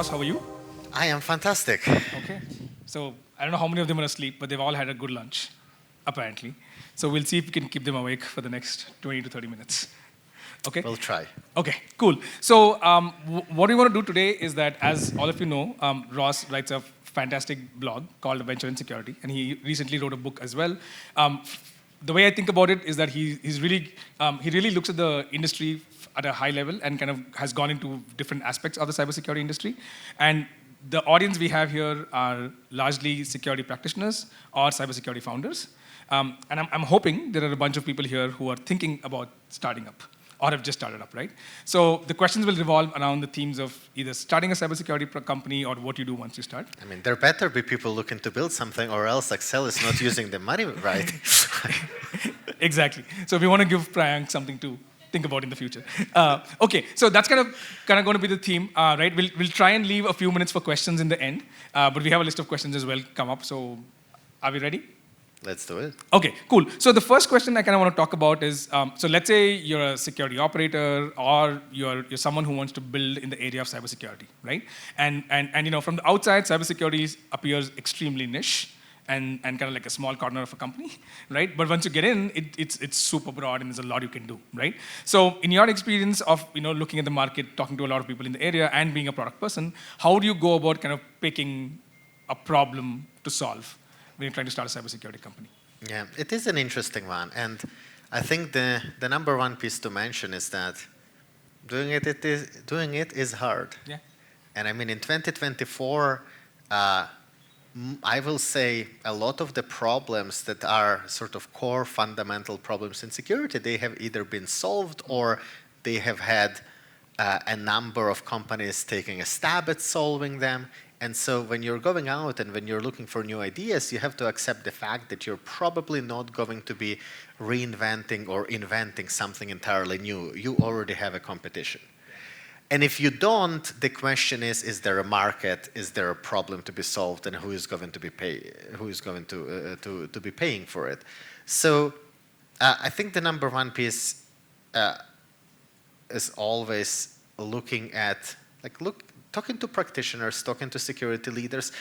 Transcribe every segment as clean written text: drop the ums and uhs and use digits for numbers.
Ross, how are you? I am fantastic. Okay. So I don't know how many of them are asleep, but they've all had a good lunch, apparently. So we'll see if we can keep them awake for the next 20 to 30 minutes. Okay? We'll try. Okay, cool. So what we want to do today is that, as all of you know, Ross writes a fantastic blog called Venture in Security, and he recently wrote a book as well. The way I think about it is that he really looks at the industry at a high level and kind of has gone into different aspects of the cybersecurity industry. And the audience we have here are largely security practitioners or cybersecurity founders. And I'm hoping there are a bunch of people here who are thinking about starting up or have just started up, right? So the questions will revolve around the themes of either starting a cybersecurity company or what you do once you start. I mean, there better be people looking to build something, or else Accel is not using the money right. Exactly. So we want to give Priyank something to think about in the future. Okay, so that's kind of going to be the theme, right? We'll try and leave a few minutes for questions in the end, but we have a list of questions as well come up. So are we ready? Let's do it. Okay, cool. So the first question I kind of want to talk about is, so let's say you're a security operator or you're someone who wants to build in the area of cybersecurity, right? And you know, from the outside, cybersecurity appears extremely niche and kind of like a small corner of a company, right? But once you get in, it's super broad and there's a lot you can do, right? So in your experience of looking at the market, talking to a lot of people in the area, and being a product person, how do you go about kind of picking a problem to solve when you're trying to start a cybersecurity company? Yeah, it is an interesting one. And I think the number one piece to mention is that doing it is hard. Yeah. And I mean, in 2024, I will say a lot of the problems that are sort of core fundamental problems in security, they have either been solved or they have had a number of companies taking a stab at solving them. And so when you're going out and when you're looking for new ideas, you have to accept the fact that you're probably not going to be reinventing or inventing something entirely new. You already have a competition. And if you don't, the question is there a market? Is there a problem to be solved? And who is going to be to be paying for it? So I think the number one piece is always looking at talking to practitioners, talking to security leaders,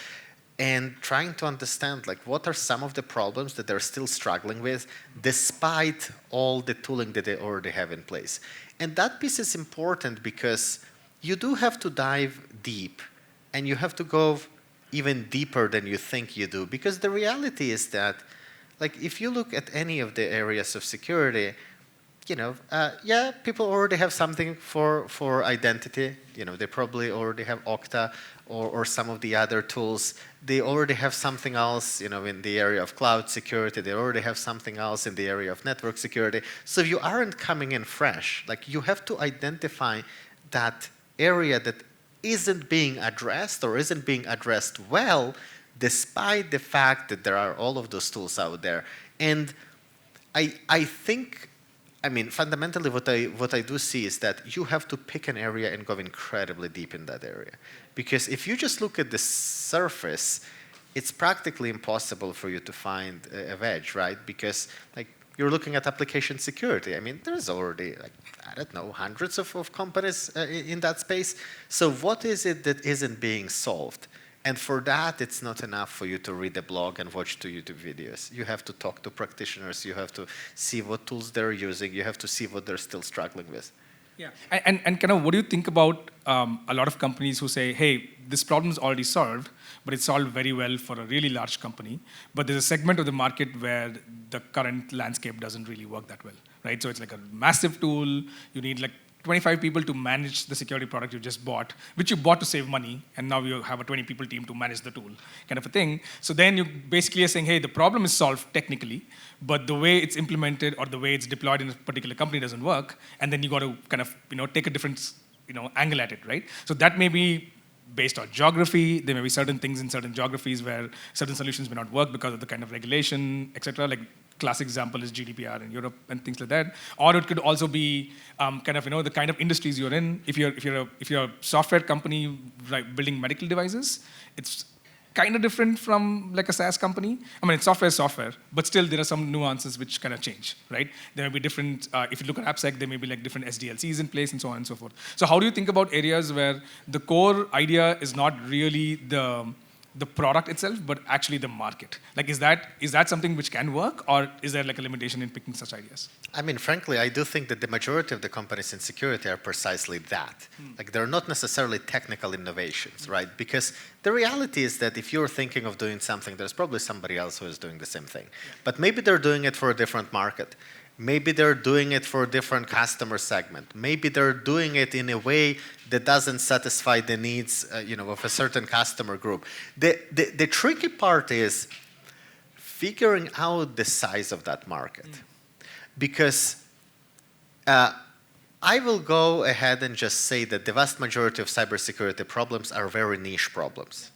and trying to understand what are some of the problems that they're still struggling with, despite all the tooling that they already have in place. And that piece is important because you do have to dive deep, and you have to go even deeper than you think you do. Because the reality is that, if you look at any of the areas of security, yeah, people already have something for identity. They probably already have Okta or some of the other tools. They already have something else, in the area of cloud security. They already have something else in the area of network security. So you aren't coming in fresh. You have to identify that area that isn't being addressed or isn't being addressed well, despite the fact that there are all of those tools out there. And I think, fundamentally, what I do see is that you have to pick an area and go incredibly deep in that area. Because if you just look at the surface, it's practically impossible for you to find a wedge, right? Because you're looking at application security. There's already, I don't know, hundreds of companies in that space. So what is it that isn't being solved? And for that, it's not enough for you to read a blog and watch 2 YouTube videos. You have to talk to practitioners. You have to see what tools they're using. You have to see what they're still struggling with. Yeah, and kind of what do you think about a lot of companies who say, hey, this problem is already solved, but it's solved very well for a really large company, but there's a segment of the market where the current landscape doesn't really work that well, right? So it's like a massive tool. You need 25 people to manage the security product you just bought, which you bought to save money, and now you have a 20-people team to manage the tool, kind of a thing. So then you basically are saying, hey, the problem is solved technically, but the way it's implemented or the way it's deployed in a particular company doesn't work, and then you got to kind of take a different angle at it, right? So that may be based on geography. There may be certain things in certain geographies where certain solutions may not work because of the kind of regulation, et cetera. Classic example is GDPR in Europe and things like that. Or it could also be the kind of industries you're in. If you're a software company building medical devices, it's kind of different from like a SaaS company? I mean, it's software, but still there are some nuances which kind of change, right? There may be different, if you look at AppSec, there may be like different SDLCs in place and so on and so forth. So how do you think about areas where the core idea is not really the product itself, but actually the market? Like, is that something which can work, or is there like a limitation in picking such ideas? I mean, frankly, I do think that the majority of the companies in security are precisely that. Like, they're not necessarily technical innovations, right? Because the reality is that if you're thinking of doing something, there's probably somebody else who is doing the same thing. But maybe they're doing it for a different market. Maybe they're doing it for a different customer segment. Maybe they're doing it in a way that doesn't satisfy the needs, of a certain customer group. The tricky part is figuring out the size of that market. Because I will go ahead and just say that the vast majority of cybersecurity problems are very niche problems.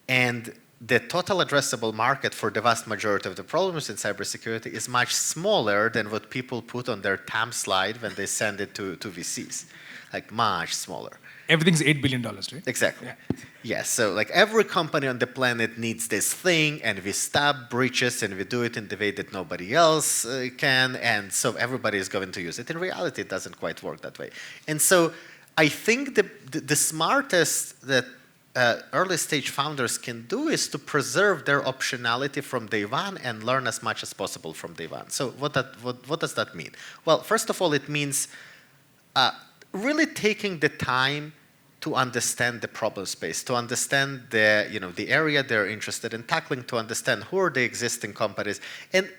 And the total addressable market for the vast majority of the problems in cybersecurity is much smaller than what people put on their TAM slide when they send it to VCs. Like, much smaller. Everything's $8 billion, right? Exactly. Yeah. Yes, so like every company on the planet needs this thing, and we stop breaches and we do it in the way that nobody else can, and so everybody is going to use it. In reality, it doesn't quite work that way. And so I think the smartest that early stage founders can do is to preserve their optionality from day one and learn as much as possible from day one. So what does that mean? Well, first of all, it means really taking the time to understand the problem space, to understand the area they're interested in tackling, to understand who are the existing companies, and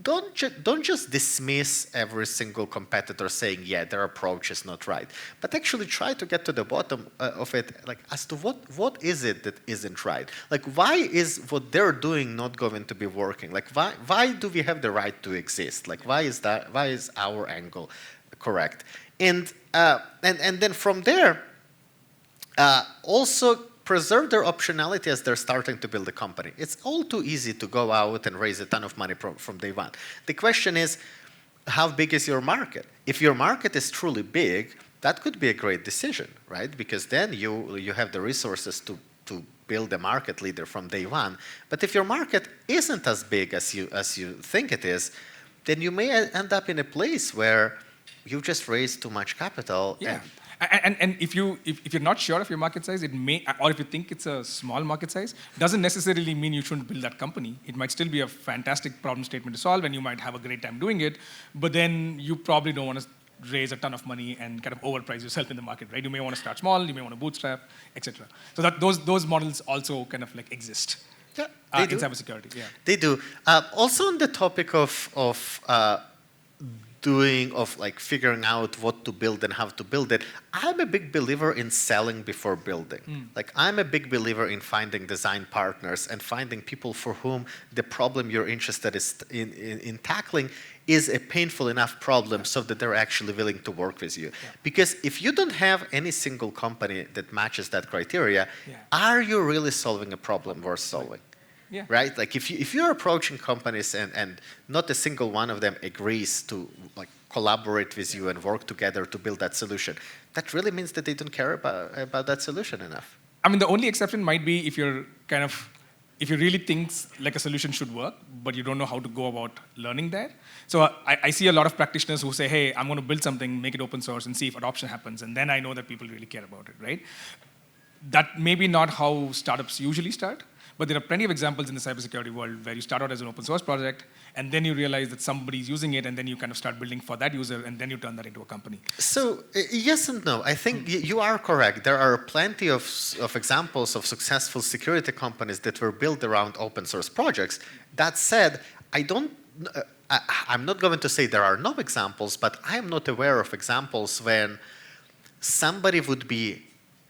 don't just dismiss every single competitor saying, yeah, their approach is not right, but actually try to get to the bottom of it, like as to what is it that isn't right? Like, why is what they're doing not going to be working? Like, why do we have the right to exist? Like, why is our angle correct? And then from there, also preserve their optionality as they're starting to build a company. It's all too easy to go out and raise a ton of money from day one. The question is, how big is your market? If your market is truly big, that could be a great decision, right? Because then you have the resources to build a market leader from day one. But if your market isn't as big as you think it is, then you may end up in a place where you just raised too much capital. Yeah. And if you're not sure of your market size, it may, or if you think it's a small market size, doesn't necessarily mean you shouldn't build that company. It might still be a fantastic problem statement to solve, and you might have a great time doing it, but then you probably don't want to raise a ton of money and kind of overprice yourself in the market, right? You may want to start small, you may want to bootstrap, etc. So that those models also kind of like exist. Yeah, they do. In cybersecurity. Yeah, they do. Also on the topic of figuring out what to build and how to build it, I'm a big believer in selling before building. Like, I'm a big believer in finding design partners and finding people for whom the problem you're interested in tackling is a painful enough problem so that they're actually willing to work with you. Yeah. Because if you don't have any single company that matches that criteria, are you really solving a problem worth solving? Yeah. Right? Like, if you're approaching companies and not a single one of them agrees to like collaborate with you and work together to build that solution, that really means that they don't care about that solution enough. I mean, the only exception might be if you really think like a solution should work, but you don't know how to go about learning that. So I see a lot of practitioners who say, hey, I'm going to build something, make it open source, and see if adoption happens, and then I know that people really care about it, right? That may be not how startups usually start. But there are plenty of examples in the cybersecurity world where you start out as an open source project, and then you realize that somebody's using it, and then you kind of start building for that user, and then you turn that into a company. So yes and no. I think you are correct. There are plenty of examples of successful security companies that were built around open source projects. That said, I'm not going to say there are no examples, but I'm not aware of examples when somebody would be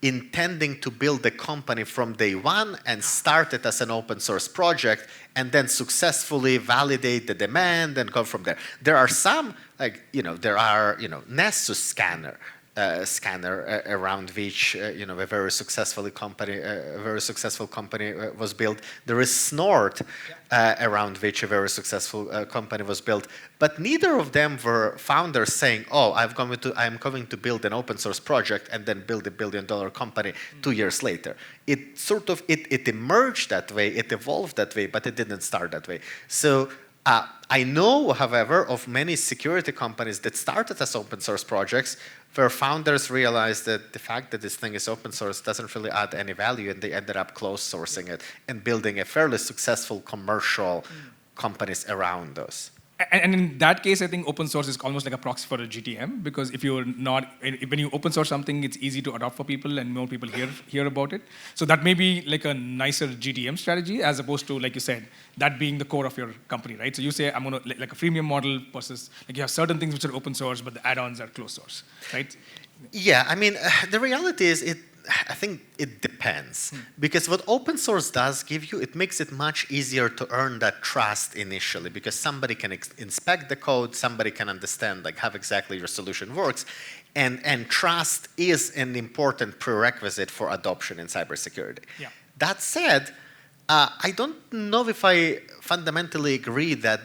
intending to build a company from day one and start it as an open source project and then successfully validate the demand and go from there. There are some, Nessus Scanner scanner around which a very successful company was built. There is Snort, around which a very successful company was built. But neither of them were founders saying, "Oh, I'm going to build an open source project and then build a $1 billion company 2 years later." It sort of it emerged that way, it evolved that way, but it didn't start that way. So. I know, however, of many security companies that started as open source projects where founders realized that the fact that this thing is open source doesn't really add any value, and they ended up closed sourcing it and building a fairly successful commercial companies around those. And in that case, I think open source is almost like a proxy for a GTM, because if you're not, when you open source something, it's easy to adopt for people and more people hear about it. So that may be like a nicer GTM strategy, as opposed to, like you said, that being the core of your company, right? So you say, I'm going to, like a freemium model versus, like you have certain things which are open source, but the add-ons are closed source, right? Yeah, I mean, the reality is I think it depends. Because what open source does give you, it makes it much easier to earn that trust initially, because somebody can inspect the code, somebody can understand like how exactly your solution works, and trust is an important prerequisite for adoption in cybersecurity. Yeah. That said, I don't know if I fundamentally agree that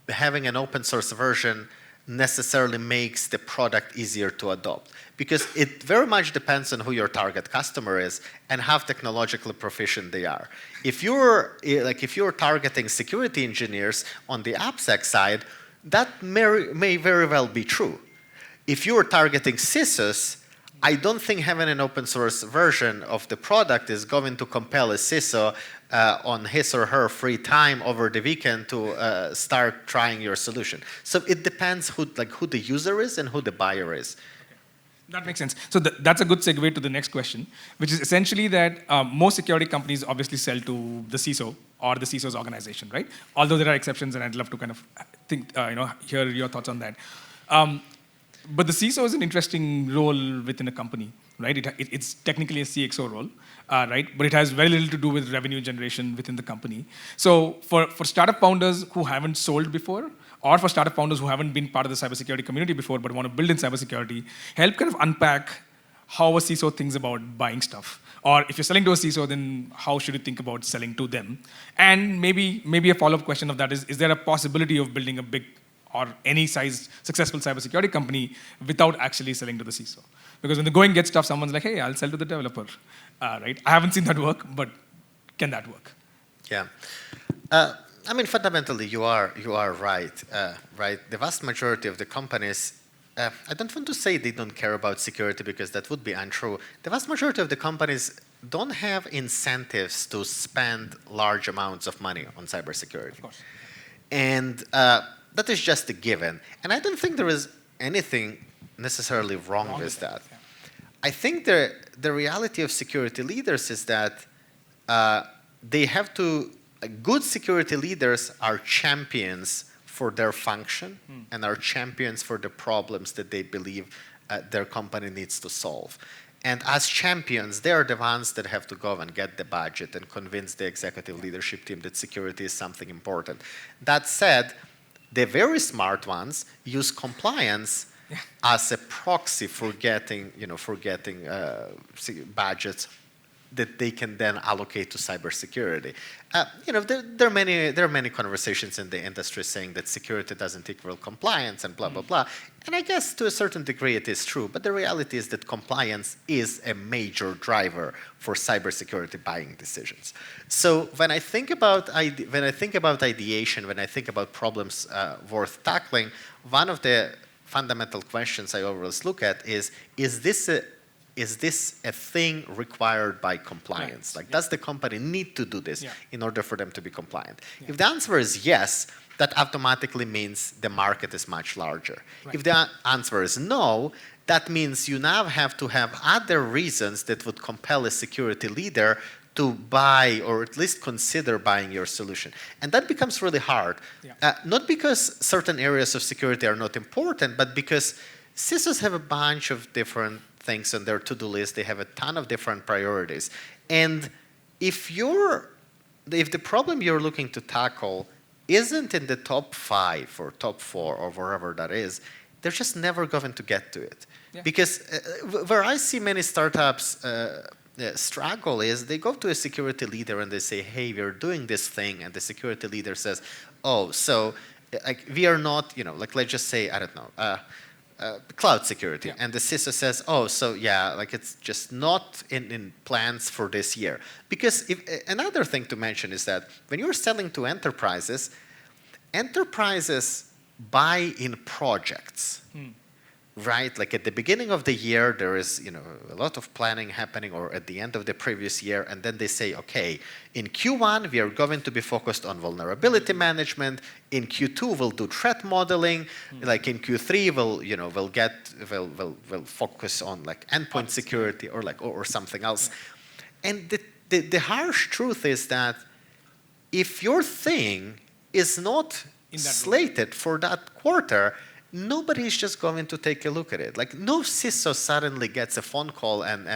having an open source version necessarily makes the product easier to adopt, because it very much depends on who your target customer is and how technologically proficient they are. If you're targeting security engineers on the AppSec side, that may very well be true. If you're targeting CISOs, I don't think having an open source version of the product is going to compel a CISO on his or her free time over the weekend to start trying your solution. So it depends who the user is and who the buyer is. That makes sense. So that's a good segue to the next question, which is essentially that most security companies obviously sell to the CISO or the CISO's organization, right? Although there are exceptions, and I'd love to kind of hear your thoughts on that. But the CISO is an interesting role within a company, right? It's technically a CXO role, right? But it has very little to do with revenue generation within the company. So for startup founders who haven't sold before, or for startup founders who haven't been part of the cybersecurity community before but want to build in cybersecurity, help kind of unpack how a CISO thinks about buying stuff. Or if you're selling to a CISO, then how should you think about selling to them? And maybe a follow-up question of that is there a possibility of building a big or any size successful cybersecurity company without actually selling to the CISO? Because when the going gets tough, someone's like, hey, I'll sell to the developer, right? I haven't seen that work, but can that work? Yeah. I mean, fundamentally, you are right. Right. The vast majority of the companies, I don't want to say they don't care about security, because that would be untrue. The vast majority of the companies don't have incentives to spend large amounts of money on cybersecurity. Of course. And that is just a given. And I don't think there is anything necessarily wrong with that. Yeah. I think the reality of security leaders is that they have to, good security leaders are champions for their function and are champions for the problems that they believe their company needs to solve. And as champions, they are the ones that have to go and get the budget and convince the executive leadership team that security is something important. That said, the very smart ones use compliance as a proxy for getting budgets that they can then allocate to cybersecurity. There are many conversations in the industry saying that security doesn't equal compliance and blah, blah, blah. And I guess to a certain degree it is true, but the reality is that compliance is a major driver for cybersecurity buying decisions. So when I think about ideation, when I think about problems worth tackling, one of the fundamental questions I always look at is this a thing required by compliance? Right. Like, does the company need to do this in order for them to be compliant? Yeah. If the answer is yes, that automatically means the market is much larger. Right. If the answer is no, that means you now have to have other reasons that would compel a security leader to buy or at least consider buying your solution. And that becomes really hard. Yeah. Not because certain areas of security are not important, but because CISOs have a bunch of different things on their to-do list. They have a ton of different priorities. And if the problem you're looking to tackle isn't in the top 5 or top 4 or wherever that is, they're just never going to get to it. Yeah. Because where I see many startups struggle is they go to a security leader and they say, hey, we're doing this thing. And the security leader says, oh, so like we are not, like let's just say, I don't know, cloud security. Yeah. And the CISO says, oh, so yeah, like it's just not in plans for this year. Because another thing to mention is that when you're selling to enterprises, enterprises buy in projects. Right, like at the beginning of the year, there is a lot of planning happening, or at the end of the previous year, and then they say, okay, in Q1 we are going to be focused on vulnerability management. In Q2 we'll do threat modeling. Like in Q3 we'll focus on like endpoint security or something else. Yeah. And the harsh truth is that if your thing is not slated for that quarter, nobody is just going to take a look at it. Like no CISO suddenly gets a phone call and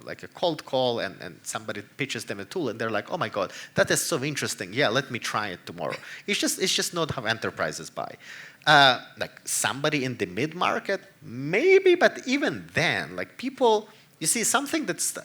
like a cold call and somebody pitches them a tool and they're like, oh my God, that is so interesting. Yeah, let me try it tomorrow. It's just not how enterprises buy. Like somebody in the mid-market, maybe, but even then, like people, you see something that's,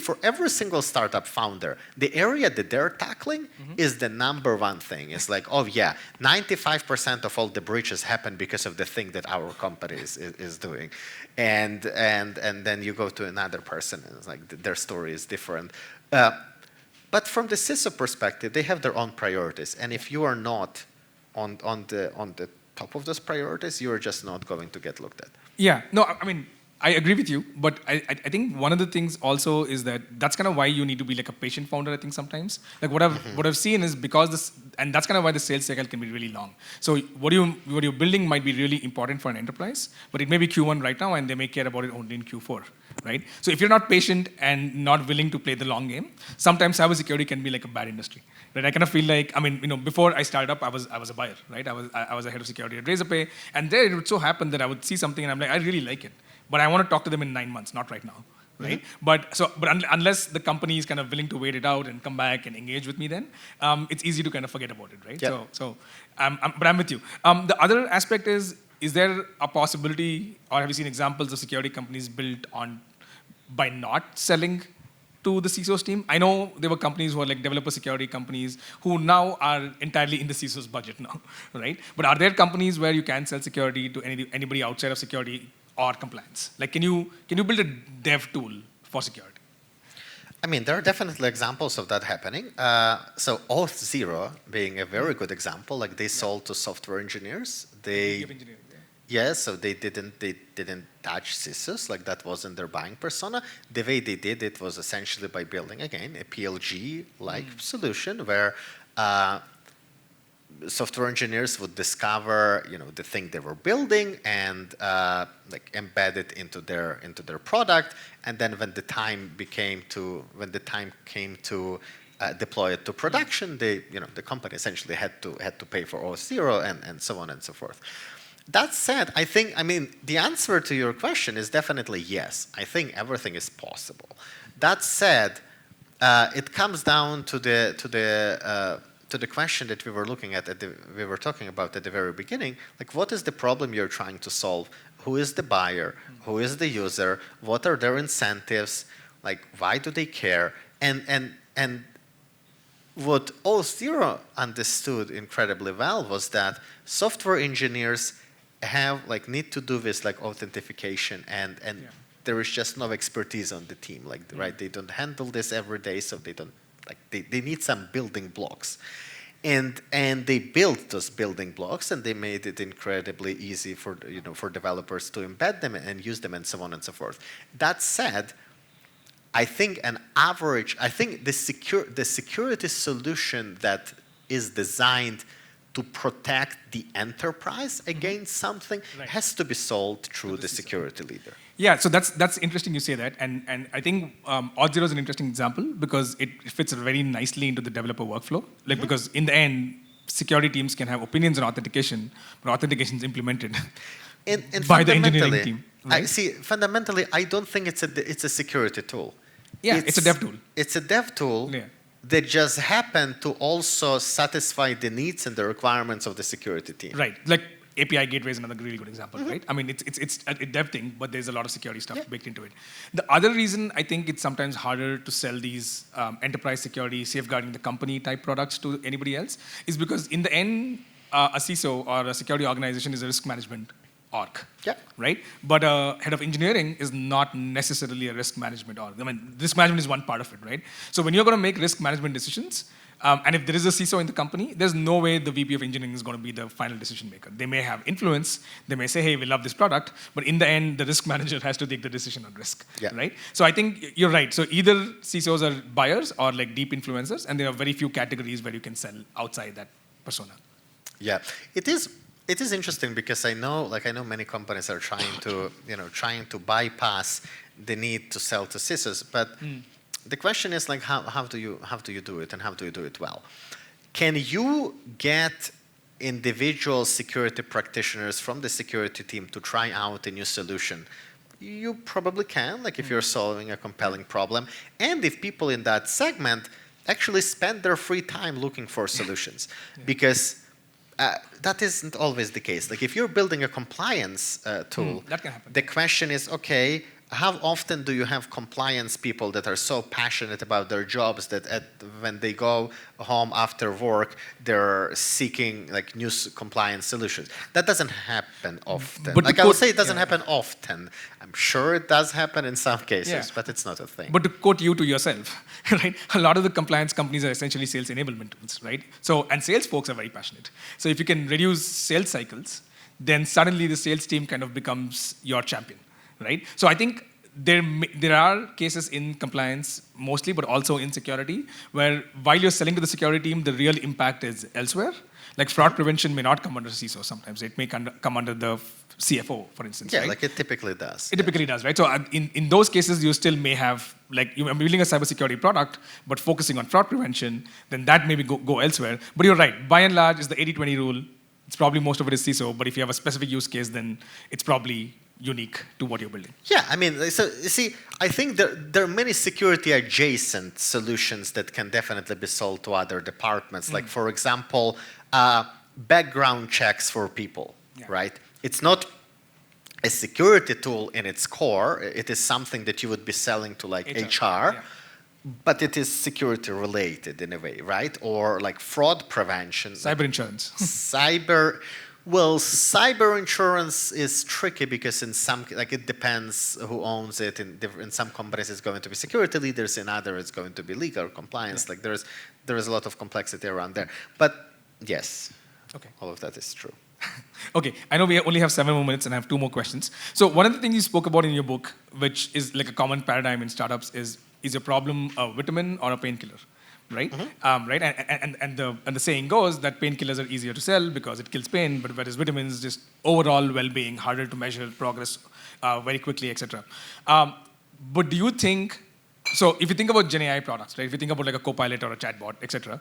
for every single startup founder, the area that they're tackling is the number one thing. It's like, oh yeah, 95% of all the breaches happen because of the thing that our company is doing. And then you go to another person and it's like their story is different. But from the CISO perspective, they have their own priorities. And if you are not on the top of those priorities, you are just not going to get looked at. Yeah, no, I mean, I agree with you, but I think one of the things also is that that's kind of why you need to be like a patient founder, I think sometimes. Like what I've seen is because this, and that's kind of why the sales cycle can be really long. So what you're building might be really important for an enterprise, but it may be Q1 right now and they may care about it only in Q4, right? So if you're not patient and not willing to play the long game, sometimes cybersecurity can be like a bad industry. Right? I kind of feel like, I mean, before I started up, I was a buyer, right? I was a head of security at Razorpay, and there it would so happen that I would see something and I'm like, I really like it. But I want to talk to them in 9 months, not right now, right? But unless the company is kind of willing to wait it out and come back and engage with me, then it's easy to kind of forget about it, right? Yep. But I'm with you. The other aspect is there a possibility, or have you seen examples of security companies built by not selling to the CISO's team? I know there were companies who are like developer security companies who now are entirely in the CISO's budget now, right? But are there companies where you can sell security to anybody outside of security or compliance? Like, can you build a dev tool for security? I mean, there are definitely examples of that happening. So Auth0 being a very good example, like they sold to software engineers. So they didn't touch CISOs, like that wasn't their buying persona. The way they did it was essentially by building, again, a PLG-like solution where software engineers would discover, the thing they were building and like embed it into their product. And then when the time came to deploy it to production, the company essentially had to pay for Auth0 and so on and so forth. That said, the answer to your question is definitely yes. I think everything is possible. That said, it comes down to the question that we were looking at, we were talking about at the very beginning, like what is the problem you're trying to solve? Who is the buyer? Who is the user? What are their incentives? Like why do they care? And what Auth0 understood incredibly well was that software engineers need to do this like authentication and there is just no expertise on the team. Like right, they don't handle this every day, so they don't. They need some building blocks. And they built those building blocks and they made it incredibly easy for developers to embed them and use them and so on and so forth. That said, I think the security solution that is designed to protect the enterprise against something has to be sold through the security leader. Yeah, so that's interesting you say that, and I think Auth0 is an interesting example because it fits very nicely into the developer workflow. Like because in the end, security teams can have opinions on authentication, but authentication is implemented by the engineering team. Right? Fundamentally, I don't think it's a security tool. Yeah, it's a dev tool. It's a dev tool. Yeah. That just happen to also satisfy the needs and the requirements of the security team. Right. Like API gateway is another really good example, right? I mean, it's a dev thing, but there's a lot of security stuff baked into it. The other reason I think it's sometimes harder to sell these enterprise security, safeguarding the company type products to anybody else is because in the end, a CISO or a security organization is a risk management org, right? But a head of engineering is not necessarily a risk management org. I mean, risk management is one part of it, right? So when you're going to make risk management decisions, and if there is a CISO in the company, there's no way the VP of engineering is going to be the final decision maker. They may have influence. They may say, hey, we love this product. But in the end, the risk manager has to take the decision on risk, right? So I think you're right. So either CISOs are buyers or like deep influencers, and there are very few categories where you can sell outside that persona. Yeah, it is. It is interesting because I know many companies are trying to bypass the need to sell to CISOs, but the question is like how do you do it and how do you do it well? Can you get individual security practitioners from the security team to try out a new solution? You probably can, like if you're solving a compelling problem, and if people in that segment actually spend their free time looking for solutions, because that isn't always the case. Like if you're building a compliance tool, that can happen. The question is, okay, how often do you have compliance people that are so passionate about their jobs that when they go home after work, they're seeking like new compliance solutions? That doesn't happen often. But like I would say it doesn't happen often. I'm sure it does happen in some cases, but it's not a thing. But to quote you to yourself, right? A lot of the compliance companies are essentially sales enablement tools, right? So, and sales folks are very passionate. So if you can reduce sales cycles, then suddenly the sales team kind of becomes your champion, right? So I think there are cases in compliance mostly, but also in security, where while you're selling to the security team, the real impact is elsewhere. Like fraud prevention may not come under CISO sometimes. It may come under the CFO, for instance. Yeah, right? like it typically does. It typically does, right? So in those cases, you still may have, like, you're building a cybersecurity product, but focusing on fraud prevention, then that maybe go elsewhere. But you're right. By and large, it's the 80-20 rule. It's probably most of it is CISO, but if you have a specific use case, then it's probably unique to what you're building. Yeah, I mean, so you see, I think there are many security adjacent solutions that can definitely be sold to other departments. Like, for example, background checks for people, right? It's not a security tool in its core. It is something that you would be selling to like HR. But it is security related in a way, right? Or like fraud prevention. Cyber insurance. Cyber insurance is tricky because in some, like it depends who owns it. In some companies it's going to be security leaders, in others it's going to be legal compliance. Like there is a lot of complexity around there. But yes, all of that is true. Okay, I know we only have 7 more minutes and I have 2 more questions. So one of the things you spoke about in your book, which is like a common paradigm in startups, is your problem a vitamin or a painkiller, right? Right, and the saying goes that painkillers are easier to sell because it kills pain, but whereas vitamins just overall well-being, harder to measure progress very quickly, etc. But do you think? So if you think about Gen AI products, right? If you think about like a Copilot or a chatbot, etc.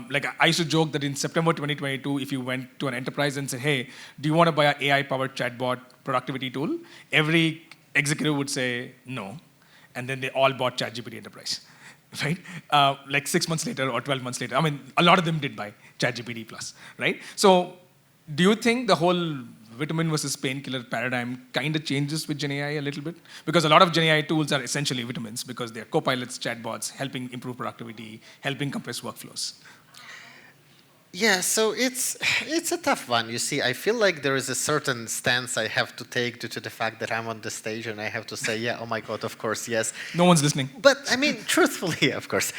Like I used to joke that in September 2022, if you went to an enterprise and said, "Hey, do you want to buy an AI-powered chatbot productivity tool?" Every executive would say no, and then they all bought ChatGPT Enterprise, right? Like 6 months later or 12 months later. I mean, a lot of them did buy ChatGPT Plus, right? So do you think the whole vitamin versus painkiller paradigm kind of changes with Gen AI a little bit? Because a lot of Gen AI tools are essentially vitamins because they're copilots, chatbots, helping improve productivity, helping compress workflows. Yeah, so it's a tough one. You see, I feel like there is a certain stance I have to take due to the fact that I'm on the stage and I have to say, yeah, oh my God, of course, yes. No one's listening. But I mean, truthfully, of course.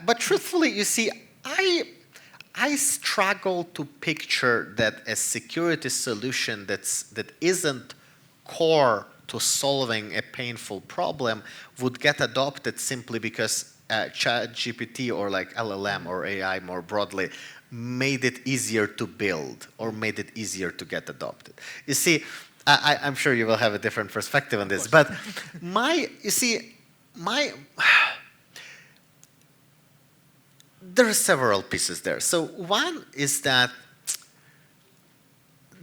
But truthfully, you see, I struggle to picture that a security solution that isn't core to solving a painful problem would get adopted simply because ChatGPT or like LLM or AI more broadly made it easier to build or made it easier to get adopted. You see, I'm sure you will have a different perspective on this, but there are several pieces there. So one is that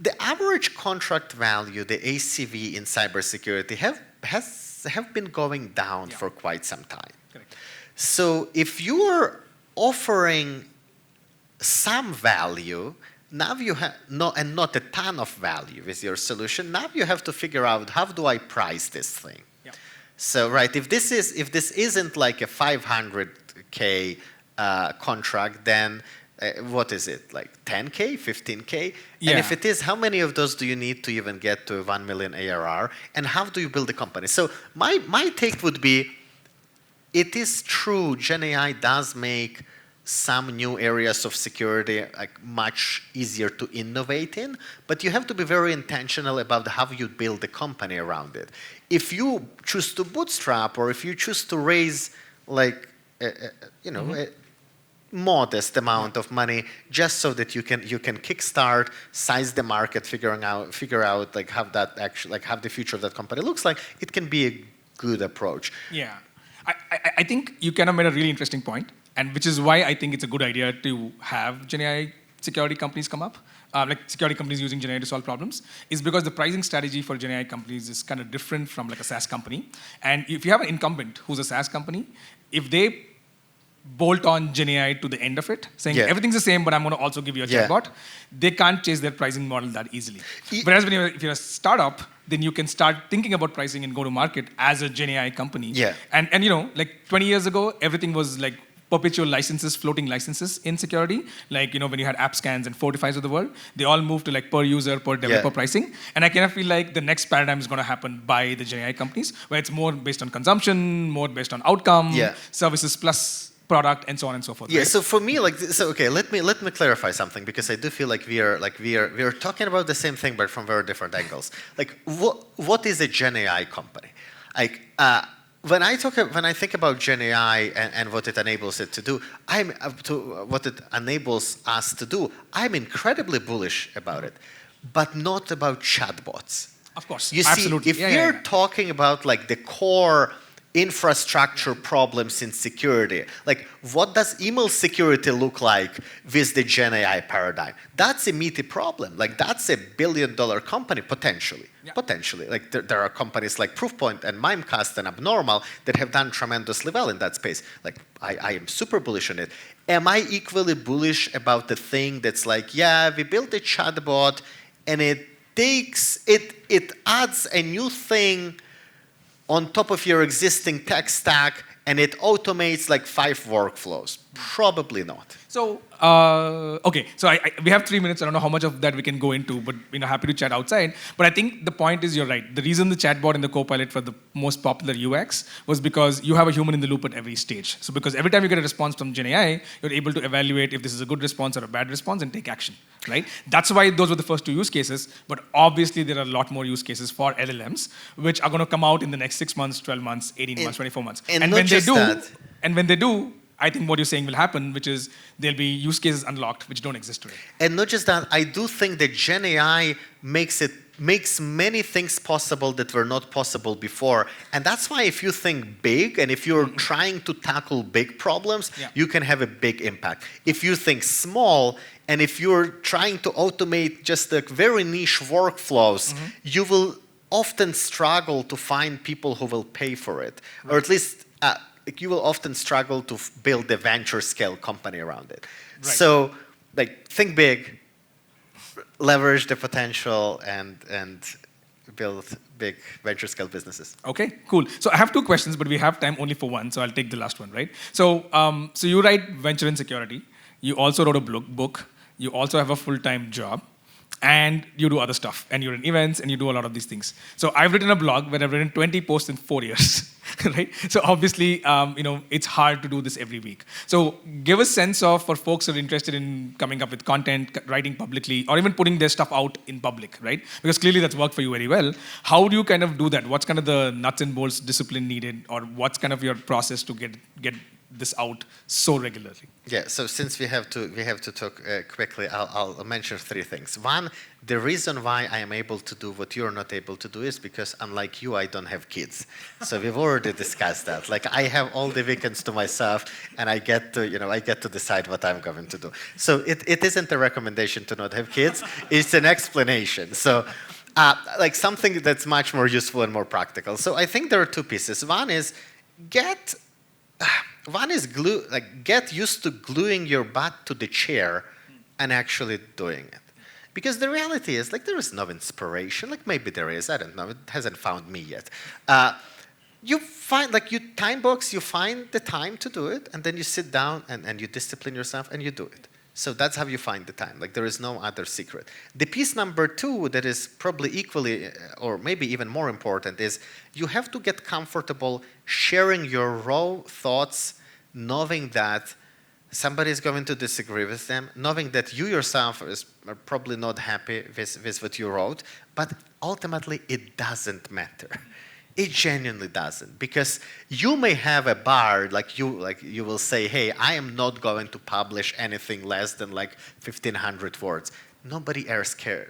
the average contract value, the ACV in cybersecurity, have been going down for quite some time. Correct. So if you are offering some value, now you have not a ton of value with your solution. Now you have to figure out, how do I price this thing? Yeah. So right, if this isn't like a 500K contract, then what is it, like 10K, 15K? Yeah. And if it is, how many of those do you need to even get to 1 million ARR? And how do you build a company? So my take would be, it is true, GenAI does make some new areas of security like much easier to innovate in, but you have to be very intentional about how you build a company around it. If you choose to bootstrap, or if you choose to raise like a modest amount of money just so that you can kickstart, size the market, figure out like how that actually, like how the future of that company looks like, it can be a good approach. Yeah, I think you kind of made a really interesting point, and which is why I think it's a good idea to have GenAI security companies come up, like security companies using GenAI to solve problems, is because the pricing strategy for GenAI companies is kind of different from like a SaaS company. And if you have an incumbent who's a SaaS company, if they bolt on GenAI to the end of it, saying everything's the same, but I'm going to also give you a chatbot, they can't change their pricing model that easily. Whereas if you're a startup, then you can start thinking about pricing and go to market as a GenAI company. Yeah. And like 20 years ago, everything was like perpetual licenses, floating licenses in security. Like, when you had app scans and Fortifys of the world, they all moved to like per user, per developer pricing. And I kind of feel like the next paradigm is going to happen by the GenAI companies, where it's more based on consumption, more based on outcome, services plus product, and so on and so forth. Yeah. Right? So for me, okay, let me clarify something, because I do feel like we are talking about the same thing, but from very different angles. Like, what is a GenAI company? Like, when I think about GenAI and what it enables it to do, what it enables us to do, I'm incredibly bullish about it, but not about chatbots. Of course, you see, absolutely. If we're talking about like the core infrastructure problems in security, like what does email security look like with the GenAI paradigm? That's a meaty problem. Like, that's a billion-dollar company potentially. Potentially, like there are companies like Proofpoint and Mimecast and Abnormal that have done tremendously well in that space. Like, I am super bullish on it. Am I equally bullish about the thing that's like, we built a chatbot and it adds a new thing on top of your existing tech stack, and it automates like 5 workflows? Probably not. So, okay, so we have 3 minutes. I don't know how much of that we can go into, but happy to chat outside. But I think the point is, you're right. The reason the chatbot and the Copilot were the most popular UX was because you have a human in the loop at every stage. So because every time you get a response from GenAI, you're able to evaluate if this is a good response or a bad response and take action, right? That's why those were the first 2 use cases. But obviously, there are a lot more use cases for LLMs, which are going to come out in the next 6 months, 12 months, 18 months, 24 months. And when they do, I think what you're saying will happen, which is there'll be use cases unlocked which don't exist today. And not just that, I do think that GenAI makes many things possible that were not possible before. And that's why if you think big, and if you're trying to tackle big problems, you can have a big impact. If you think small, and if you're trying to automate just like very niche workflows, you will often struggle to find people who will pay for it. Or at least you will often struggle to build a venture scale company around it. Right. So, like, think big, leverage the potential, and build big venture scale businesses. Okay, cool. So I have 2 questions, but we have time only for one, so I'll take the last one, right? So, so you write venture in security. You also wrote a book. You also have a full-time job. And you do other stuff, and you're in events, and you do a lot of these things. So I've written a blog where I've written 20 posts in 4 years, right? So obviously, it's hard to do this every week. So give a sense of, for folks who are interested in coming up with content, writing publicly, or even putting their stuff out in public, right? Because clearly that's worked for you very well. How do you kind of do that? What's kind of the nuts and bolts discipline needed, or what's kind of your process to get this out so regularly? Yeah, so since we have to talk quickly, I'll mention 3 things. One, the reason why I am able to do what you're not able to do is because, unlike you, I don't have kids. So we've already discussed that. Like, I have all the weekends to myself, and I get to decide what I'm going to do. So it isn't a recommendation to not have kids. It's an explanation. So like something that's much more useful and more practical. So I think there are 2 pieces. One is get used to gluing your butt to the chair and actually doing it. Because the reality is, like, there is no inspiration. Like, maybe there is, I don't know, it hasn't found me yet. You find, like, you time box, you find the time to do it, and then you sit down and you discipline yourself and you do it. So that's how you find the time. Like, there is no other secret. The piece number 2 that is probably equally or maybe even more important is you have to get comfortable sharing your raw thoughts, knowing that somebody is going to disagree with them, knowing that you yourself are probably not happy with what you wrote, but ultimately it doesn't matter. It genuinely doesn't, because you may have a bar, like you will say, hey, I am not going to publish anything less than like 1,500 words. Nobody else cares.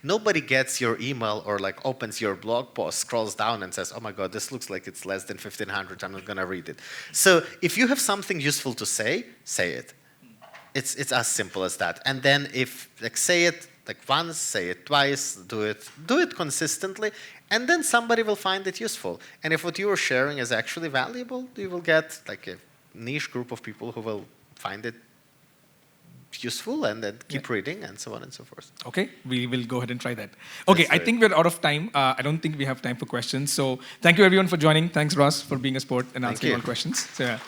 Nobody gets your email or like opens your blog post, scrolls down and says, oh my God, this looks like it's less than 1,500. I'm not going to read it. So if you have something useful to say it. It's as simple as that. And then if, like, say it like once, say it twice, do it consistently, and then somebody will find it useful. And if what you are sharing is actually valuable, you will get like a niche group of people who will find it useful and then keep reading and so on and so forth. Okay, we will go ahead and try that. Okay, I think we're out of time. I don't think we have time for questions. So thank you everyone for joining. Thanks, Ross, for being a sport and answering all questions. So, yeah.